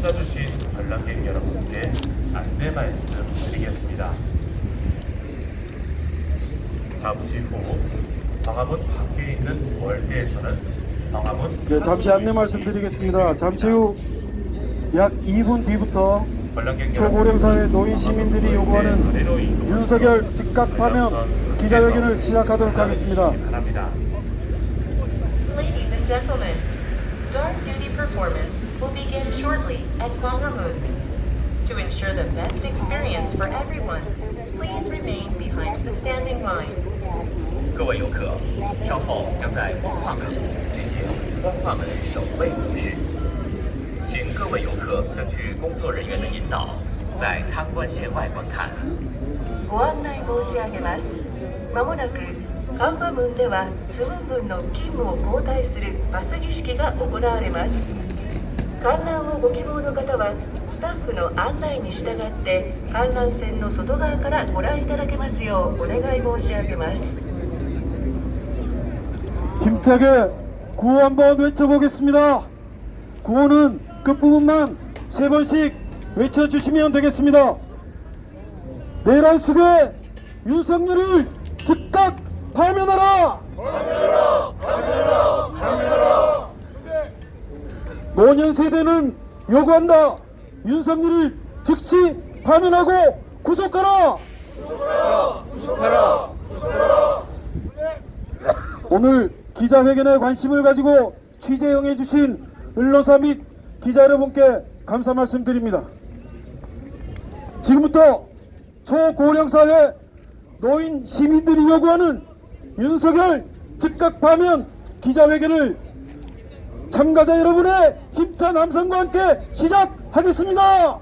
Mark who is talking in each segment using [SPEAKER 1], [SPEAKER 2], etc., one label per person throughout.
[SPEAKER 1] 찾아주신 관람객 여러분께 안내 말씀드리겠습니다. 잠시 후 광화문 밖에 있는 월드에서는 광화문
[SPEAKER 2] 네, 잠시 안내 말씀드리겠습니다. 잠시 후 약 2분 뒤부터 초고령사회 노인 시민들이 요구하는 윤석열 즉각 파면 기자회견을 시작하도록 하겠습니다.
[SPEAKER 3] Ladies and gentlemen, guard duty performance will begin shortly at Gwanghwamun. To ensure the best experience for everyone, please remain behind the standing line.
[SPEAKER 4] 各位游客，稍后将在光化门进行光化门守卫仪式，请各位游客根据工作人员的引导，在参观线外观看。
[SPEAKER 3] ご案内申し上げます。まもなくカンパムンではスムー分の勤務を交代するパス儀式が行われます。観覧をご希望の方はスタッフの案内に従って観覧船の外側からご覧いただけますようお願い申し上げます。
[SPEAKER 2] 힘차게 구호 한번 외쳐보겠습니다. 구호는 끝부분만 3번씩 외쳐주시면 되겠습니다. 내란 속에 윤석열을 즉각 파면하라! 파면하라! 파면하라! 파면하라! 노년 세대는 요구한다. 윤석열을 즉시 파면하고 구속하라! 구속하라! 구속하라! 구속하라! 오늘 기자회견에 관심을 가지고 취재 응해주신 언론사 및 기자 여러분께 감사 말씀드립니다. 지금부터 초고령사회 노인 시민들이 요구하는 윤석열 즉각 파면 기자회견을 참가자 여러분의 힘찬 함성과 함께 시작하겠습니다.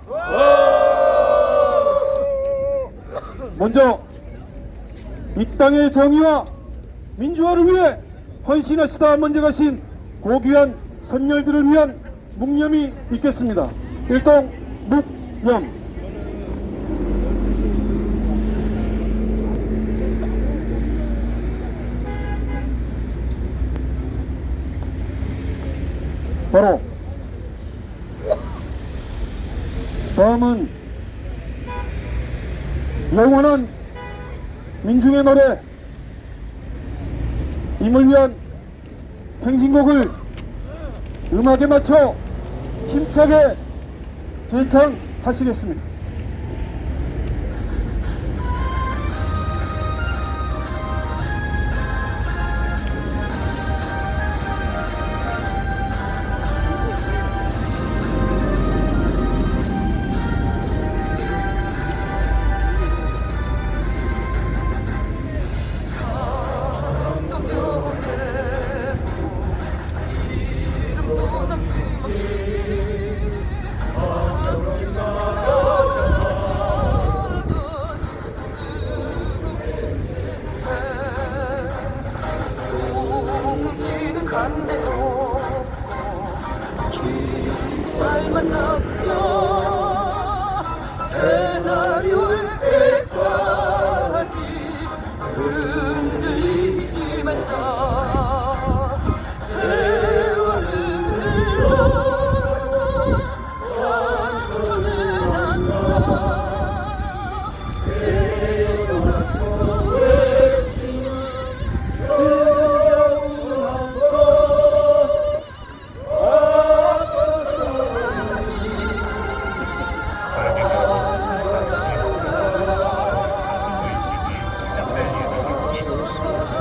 [SPEAKER 2] 먼저 이 땅의 정의와 민주화를 위해 헌신하시다 먼저 가신 고귀한 선열들을 위한 묵념이 있겠습니다. 일동 묵념. 바로 다음은 영원한 민중의 노래 임을 위한 행진곡을 음악에 맞춰 힘차게 제창하시겠습니다.
[SPEAKER 5] 새날이 올 때까지 흔들리지만 자 세월은 흘러 상처는 안다 깨어났어 외치는 뜨거운 함성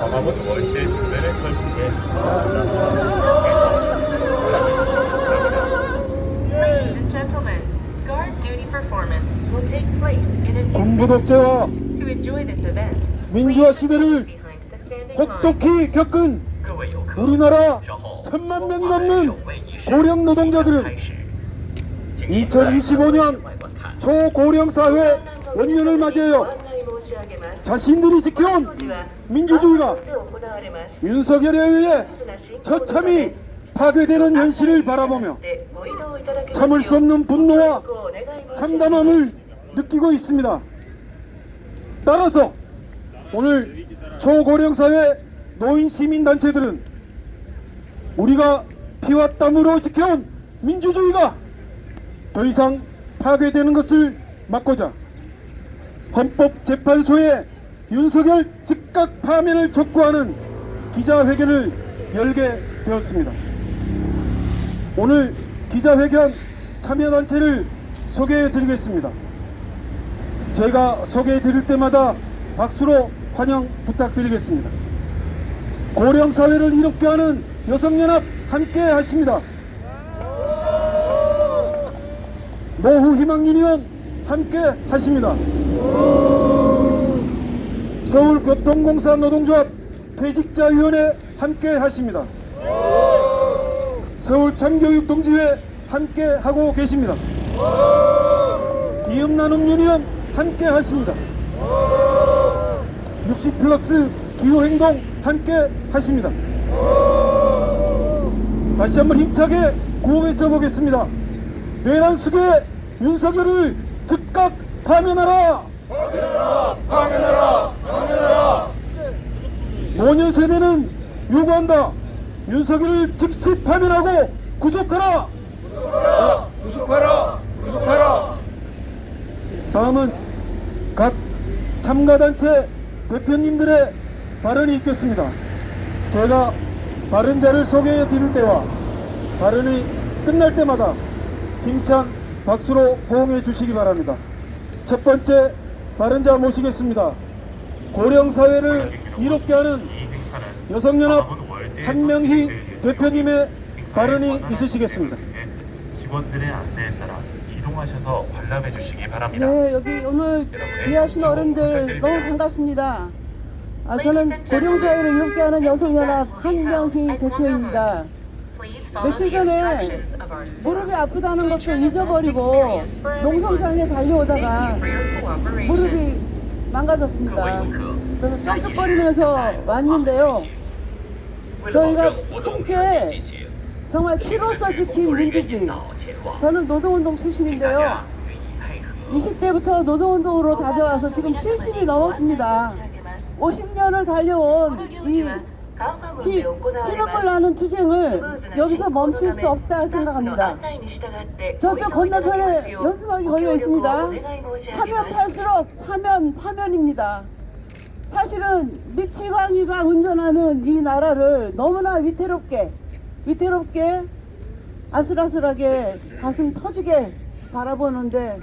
[SPEAKER 1] 광화문 월드 주변에 설치된
[SPEAKER 3] Ladies and gentlemen, guard duty performance will take place in a few
[SPEAKER 2] 군부
[SPEAKER 3] minutes.
[SPEAKER 2] 독재와
[SPEAKER 3] To enjoy this event,
[SPEAKER 2] 민주화
[SPEAKER 3] please
[SPEAKER 2] 시대를
[SPEAKER 3] remain behind the standing line.
[SPEAKER 2] 혹독히 겪은
[SPEAKER 4] 各位游客，
[SPEAKER 2] 우리나라
[SPEAKER 4] 稍后
[SPEAKER 2] 천만
[SPEAKER 4] 光
[SPEAKER 2] 명이
[SPEAKER 4] 化门
[SPEAKER 2] 넘는
[SPEAKER 4] 守卫仪式
[SPEAKER 2] 고령
[SPEAKER 4] 即将
[SPEAKER 2] 노동자들은
[SPEAKER 4] 开始，请您在
[SPEAKER 2] 2025년
[SPEAKER 4] 外观看。
[SPEAKER 2] 초고령사회 원년을 맞이하여 자신들이 지켜온 민주주의가 윤석열에 의해 처참히 파괴되는 현실을 바라보며 참을 수 없는 분노와 참담함을 느끼고 있습니다. 따라서 오늘 초고령사회 노인시민단체들은 우리가 피와 땀으로 지켜온 민주주의가 더 이상 파괴되는 것을 막고자 헌법재판소에 윤석열 즉각 파면을 촉구하는 기자회견을 열게 되었습니다. 오늘 기자회견 참여단체를 소개해 드리겠습니다. 제가 소개해 드릴 때마다 박수로 환영 부탁드리겠습니다. 고령사회를 이롭게 하는 여성연합 함께 하십니다. 노후희망유니언 함께 하십니다. 서울교통공사 노동조합 퇴직자위원회 함께 하십니다. 서울참교육동지회 함께 하고 계십니다. 이음나눔유니언 함께 하십니다. 60플러스 기후행동 함께 하십니다. 다시 한번 힘차게 구호 외쳐보겠습니다. 내란수계 윤석열을 즉각 파면하라! 파면하라! 파면하라! 파면하라! 노년 세대는 요구한다. 윤석열을 즉시 파면하고 구속하라! 구속하라! 구속하라! 구속하라! 다음은 각 참가단체 대표님들의 발언이 있겠습니다. 제가 발언자를 소개해 드릴 때와 발언이 끝날 때마다 힘찬 박수로 호응해 주시기 바랍니다. 첫 번째 발언자 모시겠습니다. 고령사회를 이롭게 하는 여성연합 한명희 대표님의 발언이 있으시겠습니다.
[SPEAKER 1] 직원들의 안내에 따라 이동하셔서 관람해 주시기 바랍니다.
[SPEAKER 6] 네, 여기 오늘 귀하신 어른들 너무 반갑습니다. 저는 고령사회를 이롭게 하는 여성연합 한명희 대표입니다. 며칠 전에 무릎이 아프다는 것도 잊어버리고 농성장에 달려오다가 무릎이 망가졌습니다. 그래서 쩔뚝거리면서 왔는데요. 저희가 함께 정말 피로써 지킨 민주주의. 저는 노동운동 출신인데요. 20대부터 노동운동으로 다져와서 지금 70이 넘었습니다. 50년을 달려온 이 피눈물 나는 투쟁을 여기서 멈출 수 없다 생각합니다. 저쪽 건너편에 연수막이 걸려 있습니다. 하면 팔수록 파면입니다. 사실은 미치광이가 운전하는 이 나라를 너무나 위태롭게 아슬아슬하게 가슴 터지게 바라보는데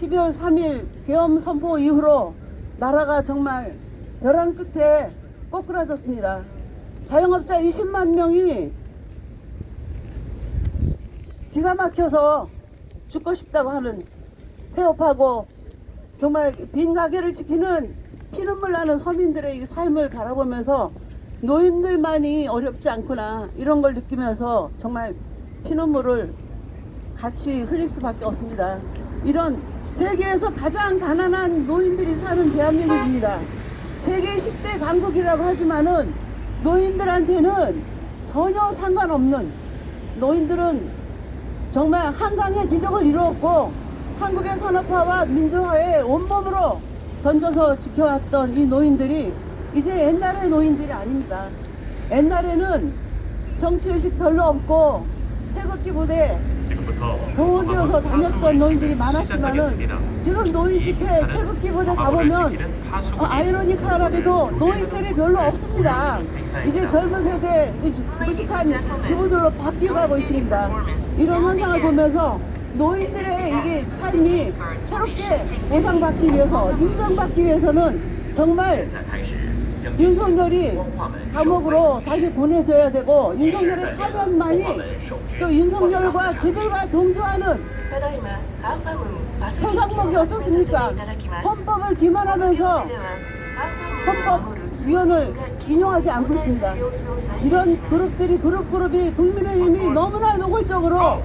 [SPEAKER 6] 12월 3일 계엄 선포 이후로 나라가 정말 벼랑 끝에 꼬꾸라졌습니다. 자영업자 20만 명이 기가 막혀서 죽고 싶다고 하는 폐업하고 정말 빈 가게를 지키는 피눈물 나는 서민들의 이 삶을 바라보면서 노인들만이 어렵지 않구나 이런 걸 느끼면서 정말 피눈물을 같이 흘릴 수밖에 없습니다. 이런 세계에서 가장 가난한 노인들이 사는 대한민국입니다. 세계 10대 강국이라고 하지만은 노인들한테는 전혀 상관없는, 노인들은 정말 한강의 기적을 이루었고 한국의 산업화와 민주화에 온몸으로 던져서 지켜왔던 이 노인들이 이제 옛날의 노인들이 아닙니다. 옛날에는 정치의식 별로 없고 태극기 부대 동원되어서 다녔던 노인들이 많았지만은 지금 노인 집회 태극기 부대 가보면 아이러니컬하게도 노인들이 별로 없습니다. 이제 젊은 세대 무식한 주부들로 바뀌어가고 있습니다. 이런 현상을 보면서 노인들의 이게 삶이 새롭게 보상받기 위해서, 인정받기 위해서는 정말 윤석열이 감옥으로 다시 보내줘야 되고, 윤석열의 파면만이 또 윤석열과 그들과 동조하는 최상목이 어떻습니까? 헌법을 기만하면서 헌법위원을 인용하지 않고 있습니다. 이런 그룹이 국민의힘이 너무나 노골적으로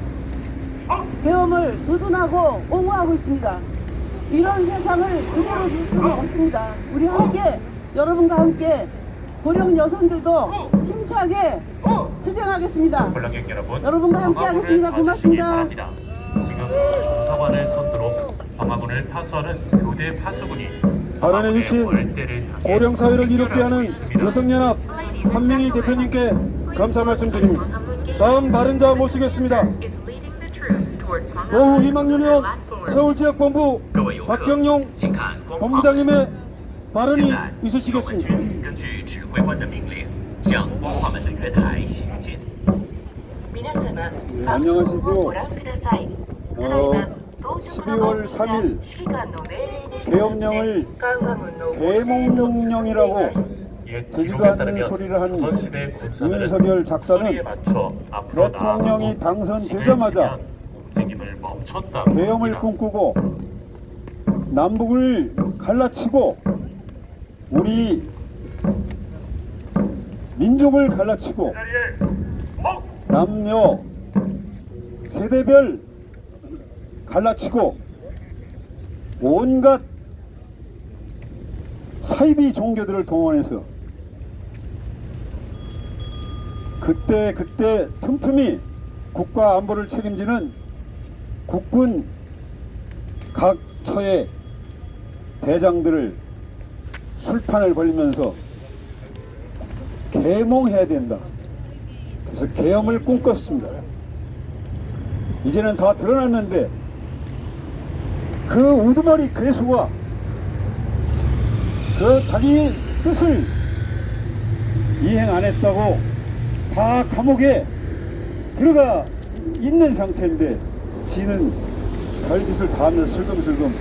[SPEAKER 6] 계엄을 두둔하고 옹호하고 있습니다. 이런 세상을 그대로 둘 수는 없습니다. 우리 함께, 여러분과 함께 고령 여성들도 힘차게 투쟁하겠습니다.
[SPEAKER 1] 관람객 여러분,
[SPEAKER 6] 여러분과 함께 하겠습니다. 고맙습니다.
[SPEAKER 1] 지금 정서관을 선두로 광화문을 파수하는 교대 파수군이
[SPEAKER 2] 발언해주신 고령사회를 이롭게 하는 여성연합 한명희 대표님께 감사 말씀드립니다. 다음 발언자 모시겠습니다.
[SPEAKER 3] is leading the troops
[SPEAKER 2] 노후 희망윤회원 서울지역본부
[SPEAKER 4] 各位游客，
[SPEAKER 2] 박경용
[SPEAKER 4] 请看光化门。
[SPEAKER 2] 본부장님의 발언이
[SPEAKER 4] 现在，我们
[SPEAKER 2] 있으시겠습니다.
[SPEAKER 4] 军根据指挥官的命令，向光化门的月台行进。
[SPEAKER 3] 皆様、
[SPEAKER 2] 안녕하시죠.
[SPEAKER 3] ご覧ください。ただいま、到着の
[SPEAKER 2] 12월 3일
[SPEAKER 3] 指揮官の命令に従って
[SPEAKER 2] 계엄령을
[SPEAKER 3] 緩和軍の
[SPEAKER 2] 계몽령이라고
[SPEAKER 1] 옛
[SPEAKER 2] 되지도
[SPEAKER 1] 기록에
[SPEAKER 2] 않는
[SPEAKER 1] 따르면
[SPEAKER 2] 소리를 한
[SPEAKER 1] 조선시대 군사들은
[SPEAKER 2] 윤석열 작자는
[SPEAKER 1] 소리에 맞춰 앞으로
[SPEAKER 2] 대통령이
[SPEAKER 1] 나아가고
[SPEAKER 2] 당선되자마자
[SPEAKER 1] 지를 치면 움직임을 멈췄다고
[SPEAKER 2] 계엄을
[SPEAKER 1] 합니다.
[SPEAKER 2] 꿈꾸고 남북을 갈라치고 우리 민족을 갈라치고 남녀 세대별 갈라치고 온갖 사이비 종교들을 동원해서 그때 틈틈이 국가 안보를 책임지는 국군 각 처의 대장들을 술판을 벌리면서 계몽해야 된다. 그래서 계엄을 꿈꿨습니다. 이제는 다 드러났는데 그 우두머리 괴수가 그 자기 뜻을 이행 안 했다고 다 감옥에 들어가 있는 상태인데 지는 별짓을 다 하며 슬금슬금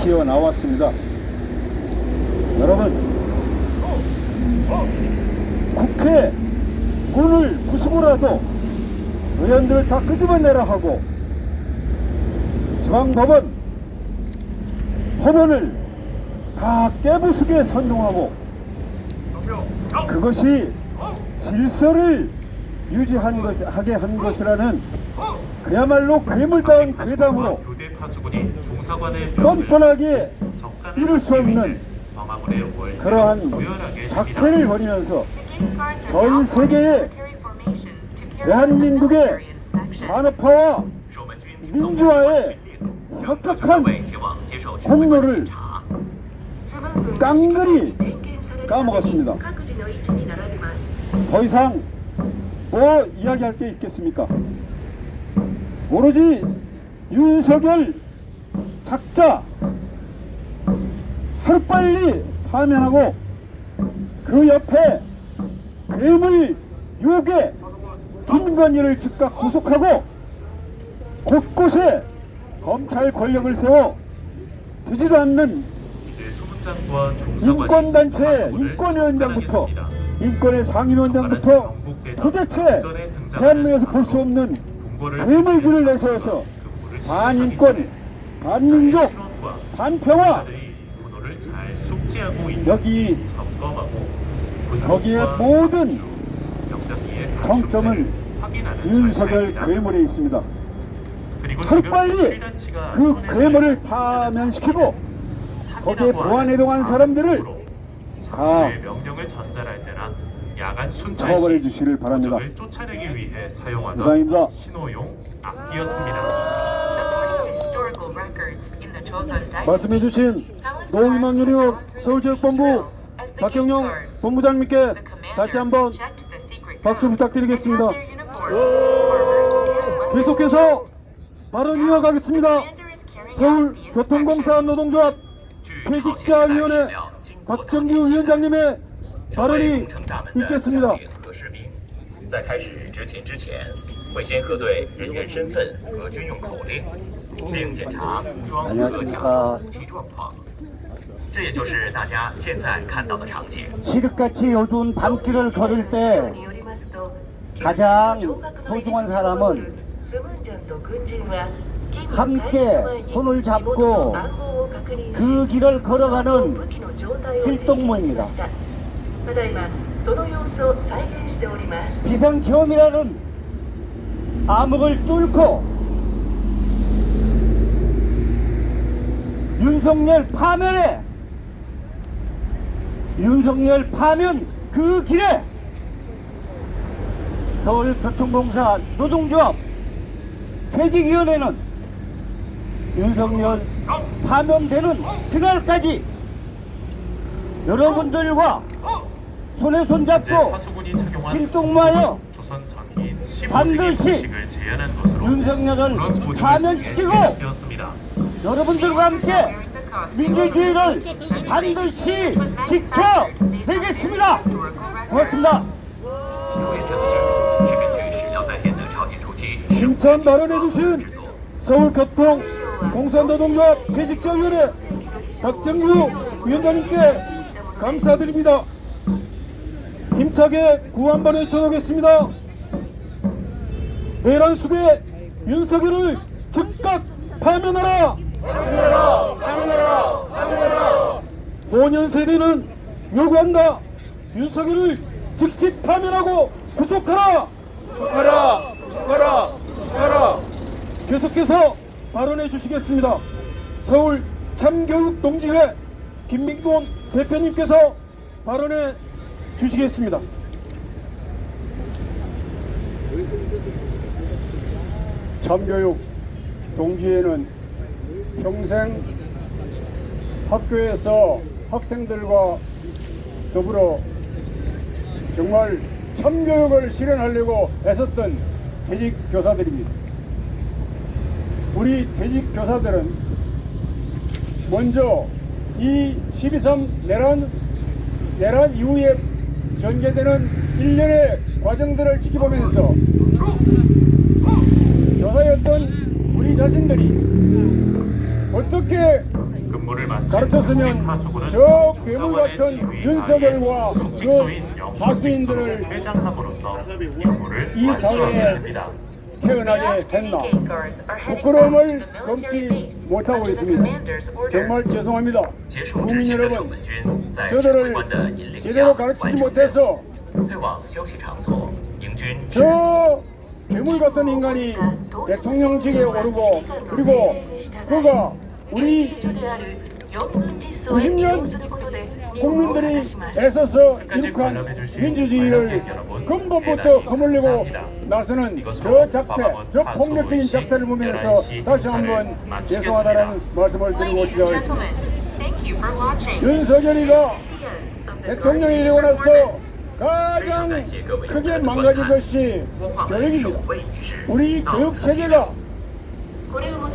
[SPEAKER 2] 기어 나왔습니다. 여러분, 국회 문을 부수고라도 의원들을 다 끄집어내라 하고 지방법원, 법원을 다 깨부수게 선동하고 그것이 질서를 하게 한 것이라는 그야말로 괴물다운 괴담으로
[SPEAKER 1] 교대 파수꾼이 종사관의
[SPEAKER 2] 뻔뻔하게 이룰 수 없는
[SPEAKER 1] 광화문의 월드를
[SPEAKER 2] 그러한
[SPEAKER 1] 고열하게
[SPEAKER 2] 작태를 벌이면서 전 세계에 대한민국의 산업화와 민주화에 혁혁한 공로를 깡그리 까먹었습니다. 더 이상 뭐 이야기할 게 있겠습니까? 오로지 윤석열 작자 하루빨리 파면하고 그 옆에 괴물 요괴 김건희를 즉각 구속하고 곳곳에 검찰 권력을 세워 되지도 않는
[SPEAKER 1] 이제 수문장과 종사관이
[SPEAKER 2] 인권단체
[SPEAKER 1] 파수꾼을
[SPEAKER 2] 인권위원장부터
[SPEAKER 1] 처단하겠습니다.
[SPEAKER 2] 인권의 상임위원장부터 도대체 대한민국에서 볼 수 없는 괴물들을 내세워서 반인권, 반민족, 반평화
[SPEAKER 1] 분노를 잘 숙지하고 있는
[SPEAKER 2] 여기
[SPEAKER 1] 점검하고
[SPEAKER 2] 거기에 모든
[SPEAKER 1] 영장기의
[SPEAKER 2] 정점은
[SPEAKER 1] 확인하는
[SPEAKER 2] 윤석열
[SPEAKER 1] 절차입니다.
[SPEAKER 2] 괴물에 있습니다.
[SPEAKER 1] 그리고
[SPEAKER 2] 하루빨리
[SPEAKER 1] 지금 스리라치가
[SPEAKER 2] 그
[SPEAKER 1] 손에
[SPEAKER 2] 괴물을
[SPEAKER 1] 쥐고
[SPEAKER 2] 파면시키고 거기에
[SPEAKER 1] 사기라고
[SPEAKER 2] 부안해동한
[SPEAKER 1] 하는
[SPEAKER 2] 사람들을
[SPEAKER 1] 방법으로
[SPEAKER 2] 다
[SPEAKER 1] 장소의 명령을 전달할 때나 야간 순찰
[SPEAKER 2] 처벌해
[SPEAKER 1] 시
[SPEAKER 2] 주시를 바랍니다.
[SPEAKER 1] 도적을 쫓아내기 위해 사용하던
[SPEAKER 2] 이상입니다.
[SPEAKER 1] 신호용 악기였습니다.
[SPEAKER 2] 말씀해 주신 노희망윤의원 서울지역본부 박경용 본부장님께 다시 한번 박수 부탁드리겠습니다. 계속해서 발언 이어가겠습니다. 서울교통공사 노동조합 퇴직자위원회 박정규 위원장님의 발언이 있겠습니다.
[SPEAKER 4] 在开始执勤之前，会先核对人员身份和军用口令，并检查装和枪武器状况。这也就是大家现在看到的场景。
[SPEAKER 7] 칠흑같이 어두운 밤길을 걸을 때 가장 소중한 사람은 함께 손을 잡고 그 길을 걸어가는 필동무입니다. 비상계엄이라는 암흑을 뚫고 윤석열 파면 그 길에 서울교통공사 노동조합 퇴직위원회는 윤석열 파면되는 그날까지 여러분들과 손에 손잡고
[SPEAKER 1] 파수꾼이 착용한
[SPEAKER 7] 필동무하여
[SPEAKER 1] 조선 전
[SPEAKER 7] 반드시 윤석열을 파면시키고 여러분들과 함께 민주주의를 반드시 지켜내겠습니다. 고맙습니다.
[SPEAKER 4] 是根据史料在线的朝鲜初期
[SPEAKER 2] 힘찬 발언해주신 서울교통 공산노동조합 퇴직자위원회 박정규 위원장님께 감사드립니다. 힘차게 구호 한번 외쳐보겠습니다. 내란 속에 윤석열을 즉각 파면하라! 노년 세대는 요구한다. 윤석열을 즉시 파면하고 구속하라! 계속해서 발언해 주시겠습니다. 서울 참교육동지회 김민곤 대표님께서 발언해 주시겠습니다.
[SPEAKER 8] 참교육 동지회는 평생 학교에서 학생들과 더불어 정말 참교육을 실현하려고 애썼던 퇴직 교사들입니다. 우리 퇴직 교사들은 먼저 이 12.3 내란 이후에 전개되는 일련의 과정들을 지켜보면서 교사였던 우리 자신들이 어떻게 가르쳤으면 저 괴물 같은 윤석열과 그 하수인들을 이 사회에 태어나게 됐나 부끄러움을 금치 못하고 있습니다. 정말 죄송합니다. 국민 여러분, 저들을 제대로 가르치지 못해서 저 괴물 같은 인간이 대통령직에 오르고 그리고 그가 우리 수십 년 국민들이 애써서 이룩한 민주주의를 근본부터 허물리고 나서는 저 작태, 저 폭력적인 작태를 보면서 다시 한번 죄송하다는 말씀을 드리고 시작하겠습니다. 윤석열이가 대통령이 되고 나서 가장 크게 망가진 것이 교육입니다. 우리 교육체제가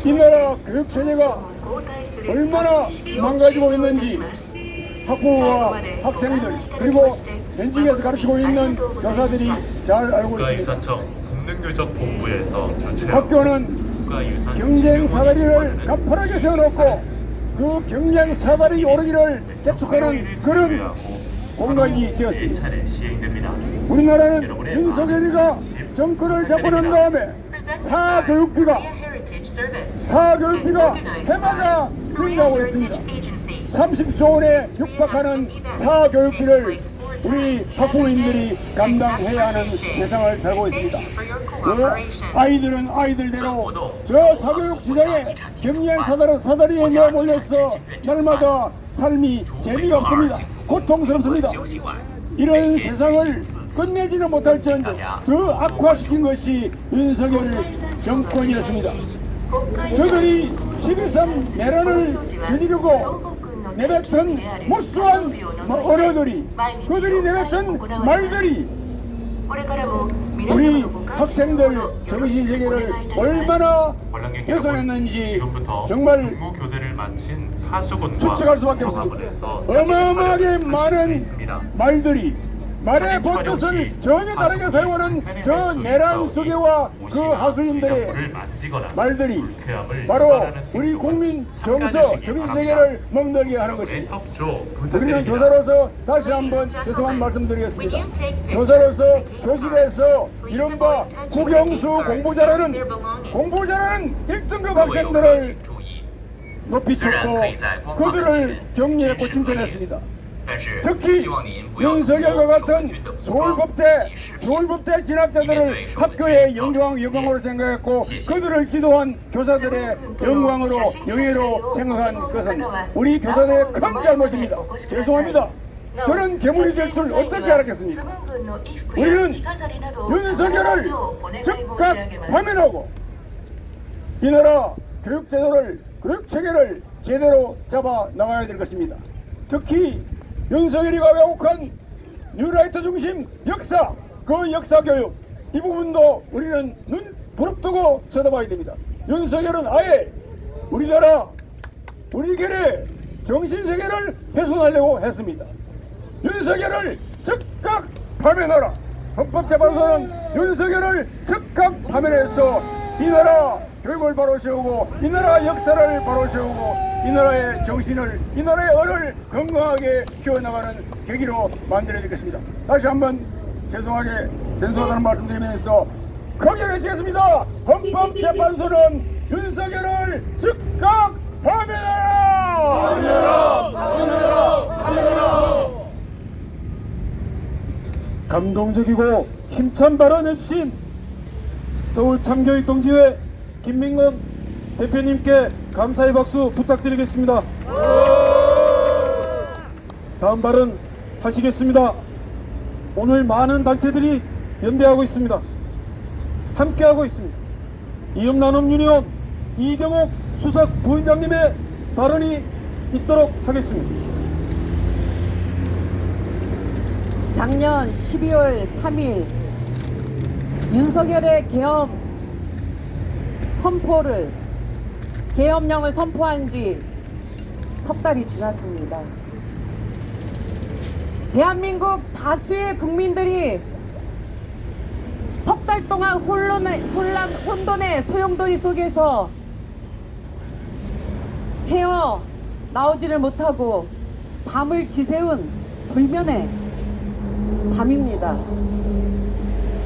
[SPEAKER 8] 이 나라 교육체제가 얼마나 망가지고 있는지 학부모와 학생들 그리고 현직에서 가르치고 있는 교사들이 잘 알고 있습니다. 학교는 경쟁 사다리를 가파르게 세워놓고 그 경쟁 사다리 오르기를 재촉하는 그런 공간이 되었습니다. 우리나라는 윤석열이가 정권을 잡고 난 다음에 사교육비가 해마다 증가하고 있습니다. 30조 원에 육박하는 사교육비를 우리 학부모님들이 감당해야 하는 세상을 살고 있습니다. 아이들은 아이들대로 저 사교육 시장에 경쟁 사다리에 내몰려서 날마다 삶이 재미가 없습니다. 고통스럽습니다. 이런 세상을 끝내지는 못할지언정 더 악화시킨 것이 윤석열 정권이었습니다. 저들이 12.3 내란을 저지르고 내뱉은 무수한 언어들이 그들이 내뱉은 말들이 우리 학생들 정신세계를 얼마나 훼손했는지 정말 추측할 수밖에 없습니다. 어마어마하게 많은 말들이 말의 본뜻을 전혀 다르게 사용하는 저 내란 수괴와 그 하수인들의 말들이 바로 우리 국민 정신세계를 멍들게 하는 것입니다. 우리는 교사로서 다시 한번 죄송한 말씀드리겠습니다. 교사로서 교실에서 이른바 국영수 공부잘하는 1등급 학생들을 높이 쳤고 그들을 격려했고 칭찬했습니다. 특히 윤석열과 같은 서울법대 진학자들을 학교의 영광으로 생각했고 그들을 지도한 교사들의 영광으로 영예로 생각한 것은 우리 교사들의 큰 잘못입니다. 죄송합니다. 저는 괴물이 될 줄 어떻게 알았겠습니까? 우리는 윤석열을 즉각 파면하고 이 나라 교육체계를 제대로 잡아 나가야 될 것입니다. 특히 윤석열이가 왜곡한 뉴라이트 중심 역사, 그 역사교육 이 부분도 우리는 눈 부릅뜨고 쳐다봐야 됩니다. 윤석열은 아예 우리나라 우리 결의 정신세계를 훼손하려고 했습니다. 윤석열을 즉각 파면하라. 헌법재판소는 윤석열을 즉각 파면해서 이 나라 교육을 바로 세우고 이 나라 역사를 바로 세우고 이 나라의 정신을 이 나라의 언을 건강하게 키워나가는 계기로 만들어야 되겠습니다. 다시 한번 죄송하다는 말씀드리면서 강력해지겠습니다. 헌법재판소는 윤석열을 즉각 파면하라!
[SPEAKER 2] 감동적이고 힘찬 발언해주신 서울 참교육동지회 김민건 대표님께 감사의 박수 부탁드리겠습니다. 다음 발언 하시겠습니다. 오늘 많은 단체들이 연대하고 있습니다. 함께하고 있습니다. 이음나눔 유니온 이경옥 수석 부위원장님의 발언이 있도록 하겠습니다.
[SPEAKER 6] 작년 12월 3일 윤석열의 계엄령을 선포한 지 석 달이 지났습니다. 대한민국 다수의 국민들이 석 달 동안 혼돈의 소용돌이 속에서 헤어 나오지를 못하고 밤을 지새운 불면의 밤입니다.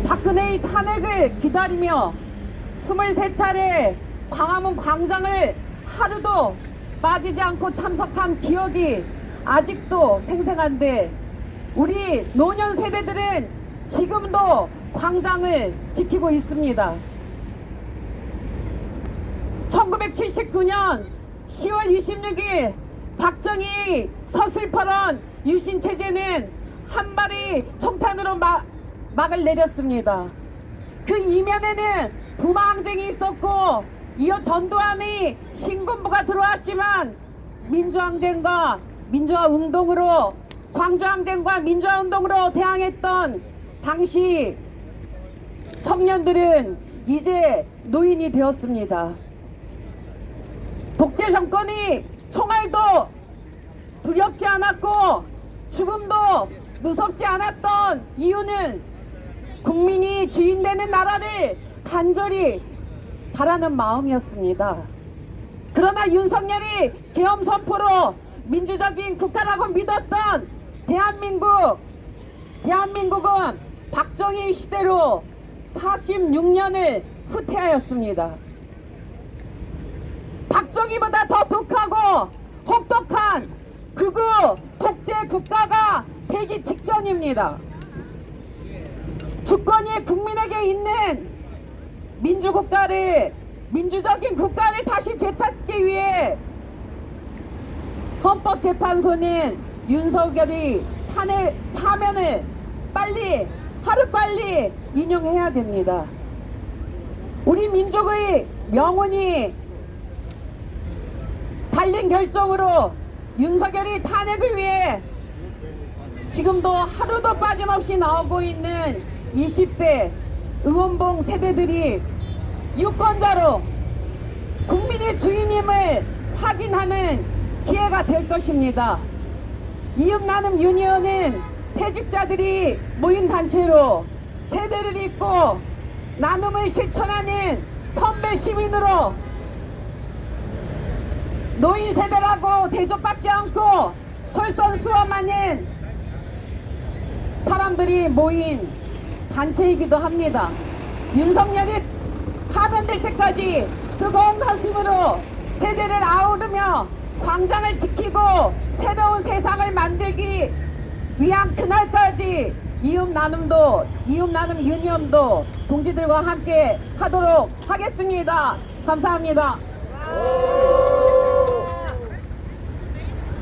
[SPEAKER 6] 박근혜의 탄핵을 기다리며 23차례 광화문 광장을 하루도 빠지지 않고 참석한 기억이 아직도 생생한데 우리 노년 세대들은 지금도 광장을 지키고 있습니다. 1979년 10월 26일 박정희 서슬퍼런 유신체제는 한 발의 총탄으로 막을 내렸습니다. 그 이면에는 부마항쟁이 있었고 이어 전두환의 신군부가 들어왔지만 민주항쟁과 민주화운동으로 광주항쟁과 민주화운동으로 대항했던 당시 청년들은 이제 노인이 되었습니다. 독재 정권이 총알도 두렵지 않았고 죽음도 무섭지 않았던 이유는 국민이 주인되는 나라를 간절히 바라는 마음이었습니다. 그러나 윤석열이 계엄 선포로 민주적인 국가라고 믿었던 대한민국은 박정희 시대로 46년을 후퇴하였습니다. 박정희보다 더 독하고 혹독한 극우 독재 국가가 되기 직전입니다. 주권이 국민에게 있는 민주적인 국가를 다시 되찾기 위해 헌법재판소는 윤석열이 탄핵 파면을 하루빨리 인용해야 됩니다. 우리 민족의 명운이 달린 결정으로 윤석열이 탄핵을 위해 지금도 하루도 빠짐없이 나오고 있는 20대 의원봉 세대들이 유권자로 국민의 주인임을 확인하는 기회가 될 것입니다. 이음나눔 유니온은 퇴직자들이 모인 단체로 세대를 잇고 나눔을 실천하는 선배 시민으로 노인 세대라고 대접받지 않고 솔선수범하는 사람들이 모인 단체이기도 합니다. 윤석열이 파면될 때까지 뜨거운 가슴으로 세대를 아우르며 광장을 지키고 새로운 세상을 만들기 위한 그날까지 이음나눔 유니온도 동지들과 함께 하도록 하겠습니다. 감사합니다.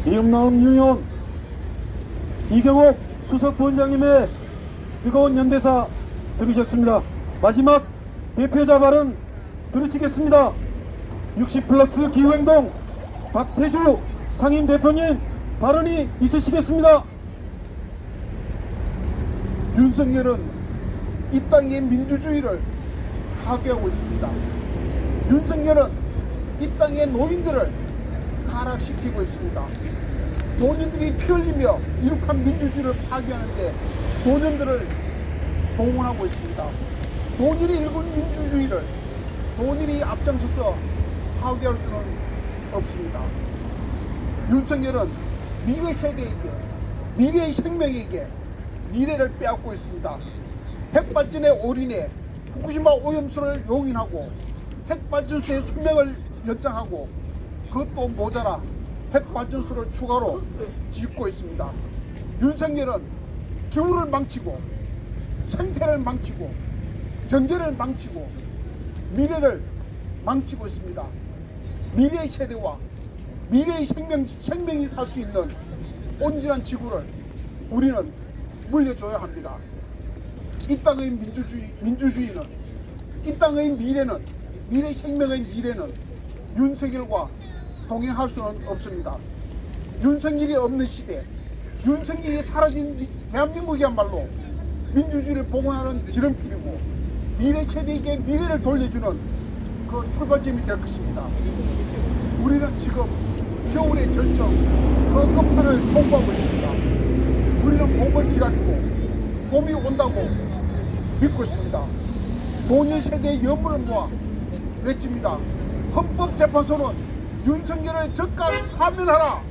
[SPEAKER 2] 이음나눔 유니온 이경옥 수석 부원장님의 뜨거운 연대사 들으셨습니다. 마지막 대표자 발언 들으시겠습니다. 60플러스 기후행동 박태주 상임대표님 발언이 있으시겠습니다.
[SPEAKER 8] 윤석열은 이 땅의 민주주의를 파괴하고 있습니다. 윤석열은 이 땅의 노인들을 타락시키고 있습니다. 노인들이 피 흘리며 이룩한 민주주의를 파괴하는데 노인들을 동원하고 있습니다. 노인이 일군 민주주의를 노인이 앞장서서 파괴할 수는 없습니다. 윤석열은 미래 세대에게, 미래의 생명에게 미래를 빼앗고 있습니다. 핵발전에 올인해 후쿠시마 오염수를 용인하고 핵발전소의 수명을 연장하고 그것도 모자라 핵발전소를 추가로 짓고 있습니다. 윤석열은 기후를 망치고 생태를 망치고 경제를 망치고 미래를 망치고 있습니다. 미래의 세대와 미래의 생명이 살 수 있는 온전한 지구를 우리는 물려줘야 합니다. 이 땅의 민주주의는, 이 땅의 미래는, 미래의 생명의 미래는 윤석열과 동행할 수는 없습니다. 윤석열이 없는 시대, 윤석열이 사라진 대한민국이야말로 민주주의를 복원하는 지름길이고 미래 세대에게 미래를 돌려주는 그 출발점이 될 것입니다. 우리는 지금 겨울의 절정, 그 끝판을 통과하고 있습니다. 우리는 봄을 기다리고 봄이 온다고 믿고 있습니다. 노년 세대의 염원을 모아 외칩니다. 헌법재판소는 윤석열을 즉각 파면하라!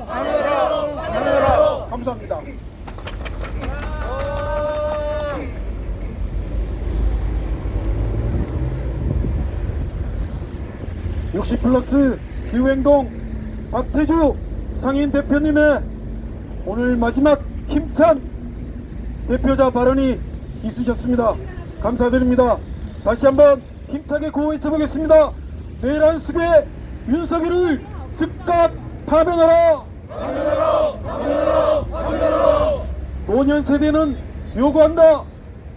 [SPEAKER 8] 파면하라! 감사합니다.
[SPEAKER 2] (60+) 기후행동 박태주 상인 대표님의 오늘 마지막 힘찬 대표자 발언이 있으셨습니다. 감사드립니다. 다시 한번 힘차게 구호 외쳐보겠습니다. 내일 안식에 윤석열을 즉각 파면하라! 노년 세대는 요구한다.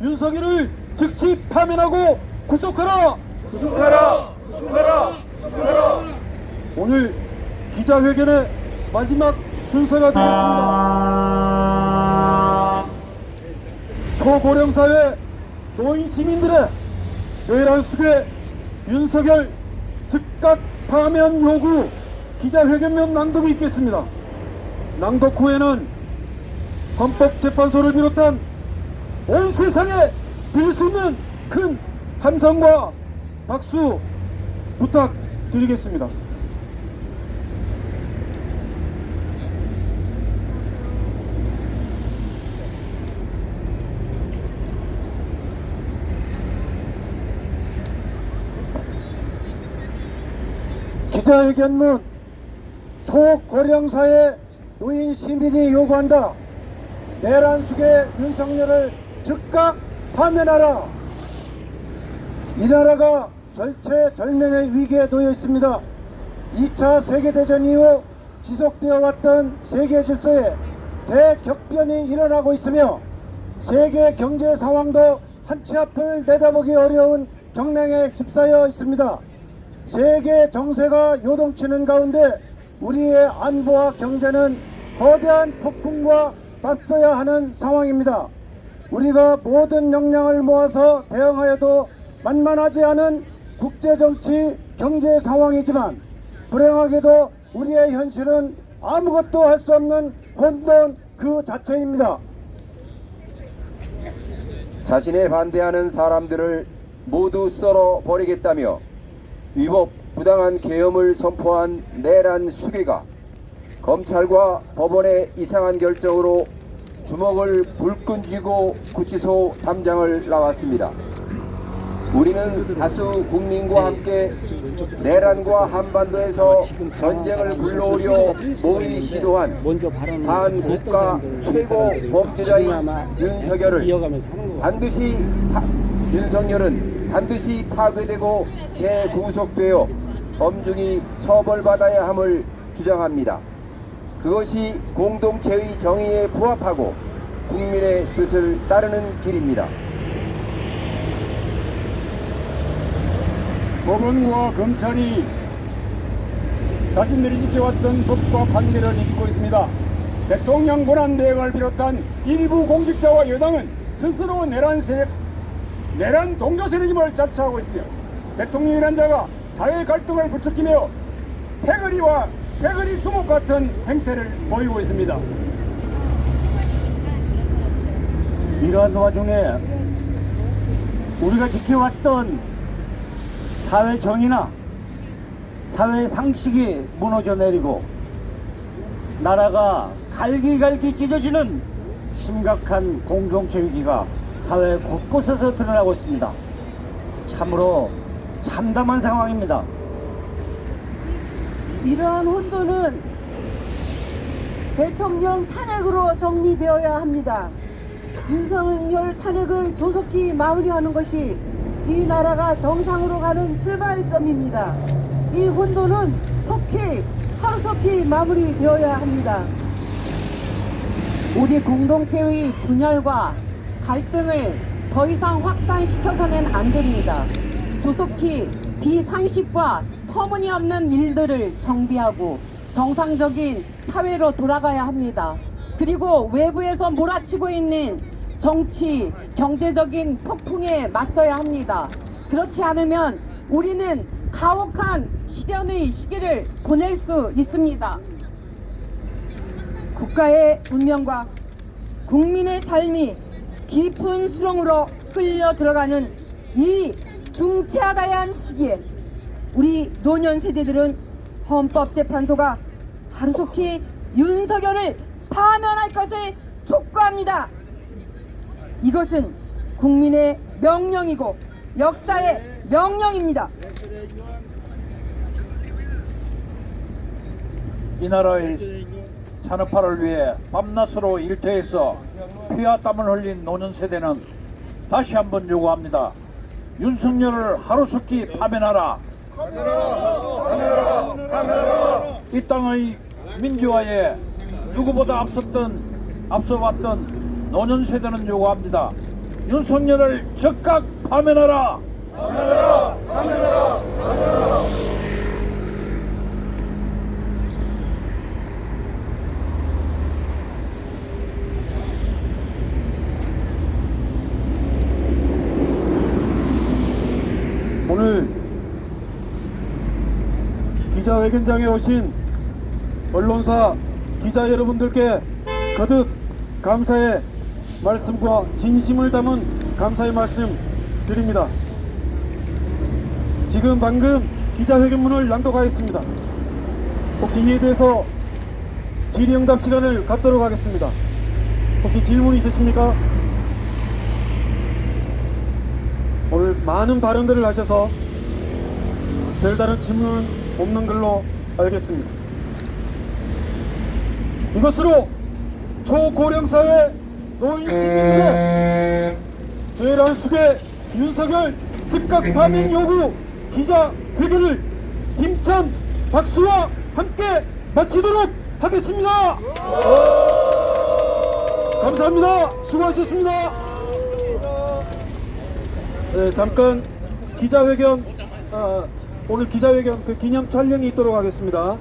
[SPEAKER 2] 윤석열을 즉시 파면하고 구속하라! 오늘 기자회견의 마지막 순서가 되겠습니다. 초고령사회 노인 시민들의 내일 안식에 윤석열 즉각 파면 요구 기자회견문 낭독이 있겠습니다. 낭독 후에는 헌법재판소를 비롯한 온 세상에 들을 수 있는 큰 함성과 박수 부탁드리겠습니다. 기자회견문 초고령사회 노인 시민이 요구한다. 내일 안식에 윤석열을 즉각 파면하라. 이 나라가 절체절명의 위기에 놓여 있습니다. 2차 세계대전 이후 지속되어 왔던 세계 질서에 대격변이 일어나고 있으며 세계 경제 상황도 한치 앞을 내다보기 어려운 경랑에 휩싸여 있습니다. 세계 정세가 요동치는 가운데 우리의 안보와 경제는 거대한 폭풍과 맞서야 하는 상황입니다. 우리가 모든 역량을 모아서 대응하여도 만만하지 않은 국제정치, 경제 상황이지만 불행하게도 우리의 현실은 아무것도 할 수 없는 혼돈 그 자체입니다.
[SPEAKER 9] 자신에 반대하는 사람들을 모두 썰어버리겠다며 위법 부당한 계엄을 선포한 내란 수괴가 검찰과 법원의 이상한 결정으로 주먹을 불끈 쥐고 구치소 담장을 나왔습니다. 우리는 다수 국민과 함께 내란과 한반도에서 전쟁을 불러오려 모의 시도한 반국가 최고 범죄자인 윤석열은 반드시 파괴되고 재구속되어 엄중히 처벌받아야 함을 주장합니다. 그것이 공동체의 정의에 부합하고 국민의 뜻을 따르는 길입니다.
[SPEAKER 8] 법원과 검찰이 자신들이 지켜왔던 법과 관계를 잊고 있습니다. 대통령 권한대행을 비롯한 일부 공직자와 여당은 스스로 내란 동조 세력임을 자처하고 있으며 대통령이란 자가 사회 갈등을 부추기며 패거리 두목 같은 행태를 보이고 있습니다.
[SPEAKER 7] 이러한 와중에 우리가 지켜왔던 사회 정의나 사회 상식이 무너져 내리고 나라가 갈기갈기 찢어지는 심각한 공동체 위기가 사회 곳곳에서 드러나고 있습니다. 참으로 참담한 상황입니다.
[SPEAKER 6] 이러한 혼돈은 대통령 탄핵으로 정리되어야 합니다. 윤석열 탄핵을 조속히 마무리하는 것이 이 나라가 정상으로 가는 출발점입니다. 이 혼돈은 하루속히 마무리되어야 합니다.
[SPEAKER 10] 우리 공동체의 분열과 갈등을 더 이상 확산시켜서는 안 됩니다. 조속히 비상식과 터무니없는 일들을 정비하고 정상적인 사회로 돌아가야 합니다. 그리고 외부에서 몰아치고 있는 정치, 경제적인 폭풍에 맞서야 합니다. 그렇지 않으면 우리는 가혹한 시련의 시기를 보낼 수 있습니다. 국가의 운명과 국민의 삶이 깊은 수렁으로 끌려 들어가는 이 중차대한 시기에 우리 노년 세대들은 헌법재판소가 하루속히 윤석열을 파면할 것을 촉구합니다. 이것은 국민의 명령이고 역사의 명령입니다.
[SPEAKER 11] 이 나라의 산업화를 위해 밤낮으로 일터에서 피와 땀을 흘린 노년 세대는 다시 한번 요구합니다. 윤석열을 하루속히 파면하라. 이 땅의 민주화에 누구보다 앞서왔던 노년 세대는 요구합니다. 윤석열을 즉각 파면하라.
[SPEAKER 2] 오늘 기자회견장에 오신 언론사 기자 여러분들께 거듭 감사의 말씀과 진심을 담은 감사의 말씀 드립니다. 지금 방금 기자회견문을 낭독하였습니다. 혹시 이에 대해서 질의응답 시간을 갖도록 하겠습니다. 혹시 질문 있으십니까? 오늘 많은 발언들을 하셔서 별다른 질문은 없는 걸로 알겠습니다. 이것으로 초고령사회 노인 시민들의 내란 속에 윤석열 즉각 파면 요구 기자회견을 힘찬 박수와 함께 마치도록 하겠습니다. 감사합니다. 수고하셨습니다. 네, 잠깐 기자회견 오늘 기자회견 그 기념 촬영이 있도록 하겠습니다.